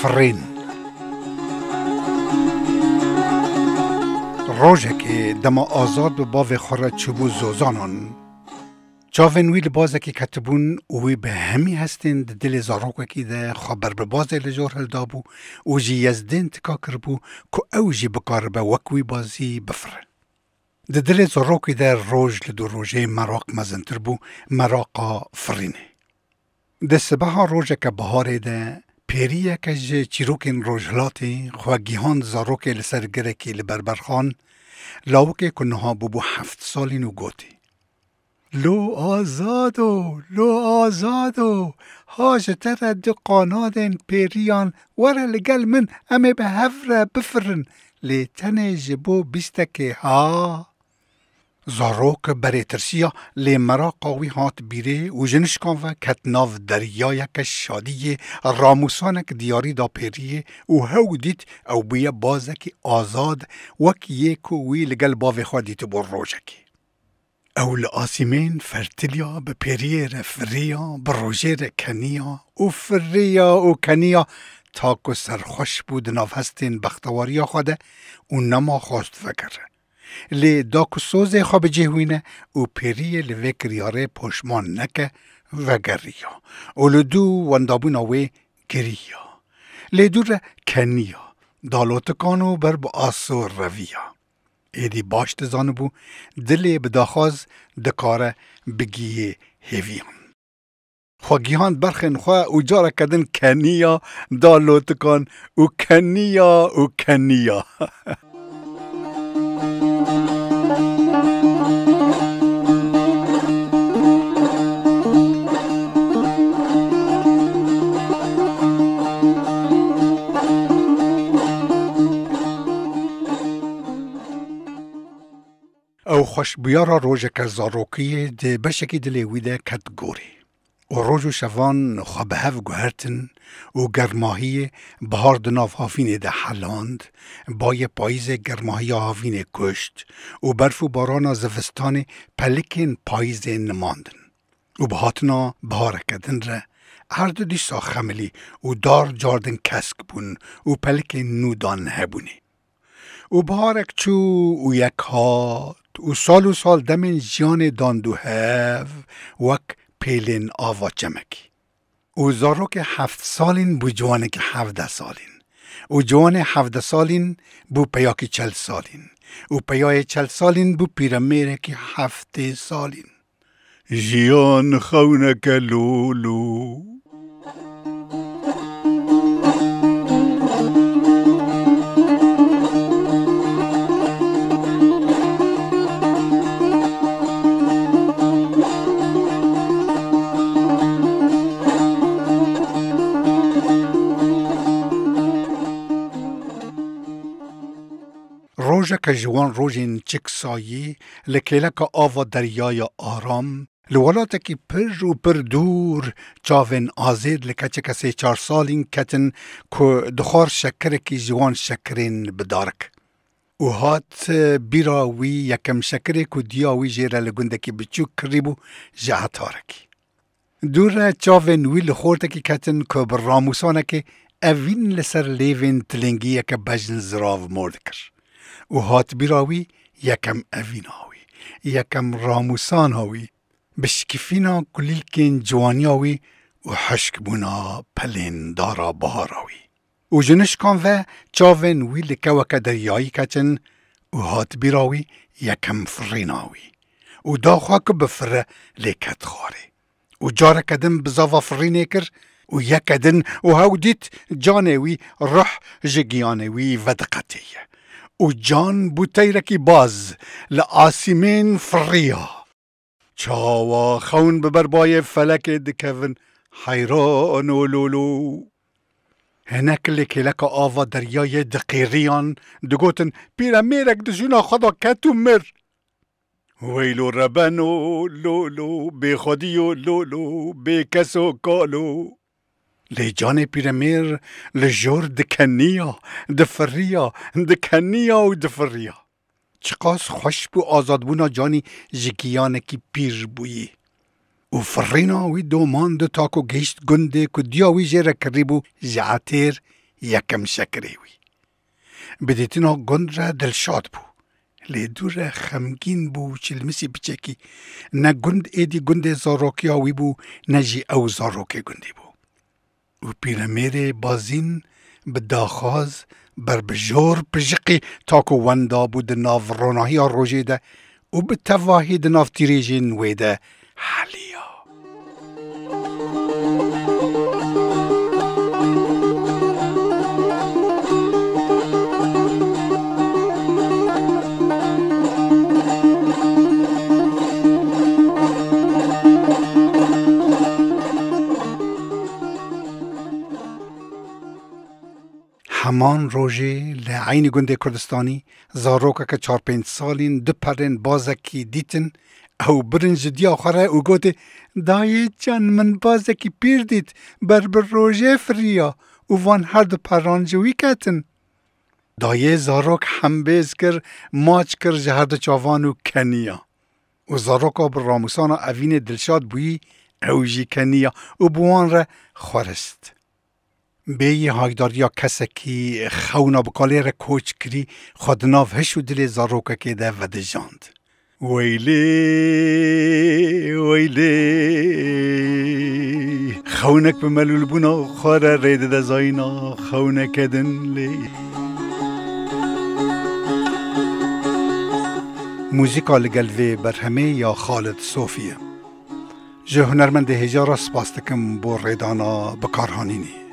فرین روژه که دما آزاد به باو خورا چوبو زوزانان چاوین وی لبازه که کتبون اوی به همی هستین دل زاروکه که ده خبر به بازه لجور هل دابو او جی یزدین تکا کربو که او جی بکار به وکوی بازی بفره ده دل زاروکه ده روژ لدو روژه مراق مزنتر بو مراقا فرینه ده سبها روژه که بهاره ده پیریه که جه چیروکین روژلاتی خواگیهان زاروکه لسرگره که لبربرخان لاوکه کنها بو 7 سالین و گوتی لو آزادو هاش ترد قانادن پیریان ور لگل من امه به هفره بفرن لی تنه جبو بیستکه ها زاروک بری ترسیا لی مرا قاوی هات بیره و جنشکان و کتناف دریای که شادی راموسانک دیاری دا پیریه و هاو دیت او بیا بازک آزاد وک یکو وی لگل باوی خوادیت بر روژکی او لآسیمین فرتلیا به پیریر فریا به روژیر کنیا و فریا و کنیا تاکو سرخوش بود ناف هستین بختواریا خوده و نما خواست فکره لی داکو سوزه خواب جهوینه و پیری لوکریاره پشمان نکه و گریا و لدو وندابون آوه گریا لی دور کنیا دالوتکانو بر با آسو رویا ایدی باشت زانو بو دلی بداخواز دکاره بگیه هیویان خواگیهان برخن خواه او جارا کدن کنیا دالوتکان و کنیا او خوش بیارا روژه که زاروکیه ده بشکی دلیویده کت گوری و روژو شوان خواب هف گوهرتن و گرماهی بهار دناف هافینه ده حلاند بای پاییز گرماهی هافینه کشت و برف و باران زفستان پلکین پاییز نماندن و بهاتنا بهار کدن ره هر دو دیسا خملی و دار جاردن کسک بون و پلکین نودان هبونی و بهارک چو و یک هات و سال دمین جیان داندو هف وک پیلین آوا چمکی و زارو که 7 سالین بو جوانه که 17 سالین و جوانه 17 سالین بو پیاکی 40 سالین و پیای 40 سالین بو پیرمیره که 7 سالین جیان خونه که لولو روژه که جوان روژین چک سایی لکیلک آوا دریای آرام لولاته که پر دور چاوین آزید لکچه کسی 4 سالین کتن که دخار شکر که جوان شکرین بدارک و هات بیراوی یکم شکره که دیاوی جیره لگنده که بچوک کریبو جهتارکی دور چاوین وی لخورته که کتن که براموسانه که اوین لسر لیوین تلنگیه که بجن زراو مردکر و هات بیراوی یکم اویناوی یکم راموساناوی بشکفینا کلیلکین جوانیاوی و حشک بونا پلین دارا بهاراوی و جنشکان و چاوین وی لکوک دریایی کچن و هات بیراوی یکم فریناوی و داخوا که بفره لیکت خاره و جاره کدن بزاوا فرینه کر و یکدن و هاو دیت جانوی روح جگیانوی و دقتیه و جان بوتیرکی باز لآسیمین فریا چاوا خون ببربای فلک دکون حیران و لولو هنک لکی لک آوا دریای دقیریان دگوتن پیرا میرک دجونا خدا کتو مر ویلو ربنو لولو بی خودیو لولو بی کسو کالو لی جان پیرمیر لجور دکنیا دفریا دکنیا و دفریا چقاس خوش بو آزاد بونا جانی جکیانه کی پیر بویی و فرینا وی دومان دو تاکو گشت گنده که دیاوی جره کریبو جعتیر یکم شکری وی. بدیتنا گند را دلشاد بو. لی دور خمگین بو چلمسی بچکی. نه گند ایدی گند زاروکی آوی بو نه جی او زاروکی گندی بو. و پیرمیر بازین به داخاز بر بجور پجقی تاکو وندا بود ناف روناهی روژه ده و به تواهی ده ناف تیریجین ویده حالیا. همان روژه لعین گنده کردستانی زاروکا که 4-5 سالین دو پرین بازکی دیتن او برنج دی آخره او گوته دایه جان من بازکی پیر دید بر روژه فریا او وان هر دو پرانجوی کتن. دایه زاروک هم بیز کر ماچ کر جهر دو چاوانو کنیا و زاروکا بر راموسانا اوین دلشاد بویی او جی کنیا و بوان را خورست. بی هایداریا کسکی خونا بکالی را کوچ کری خودناف هشو دل زاروکا که ده و ده جاند. ویلی خونک به ملول بونا خواره رید ده زاینا خونک دن لی. موزیکا لگلوی برهمه یا خالد صوفیه. جه هنرمند هجا را سپاس دکم بو ریدانا بکارهانینی.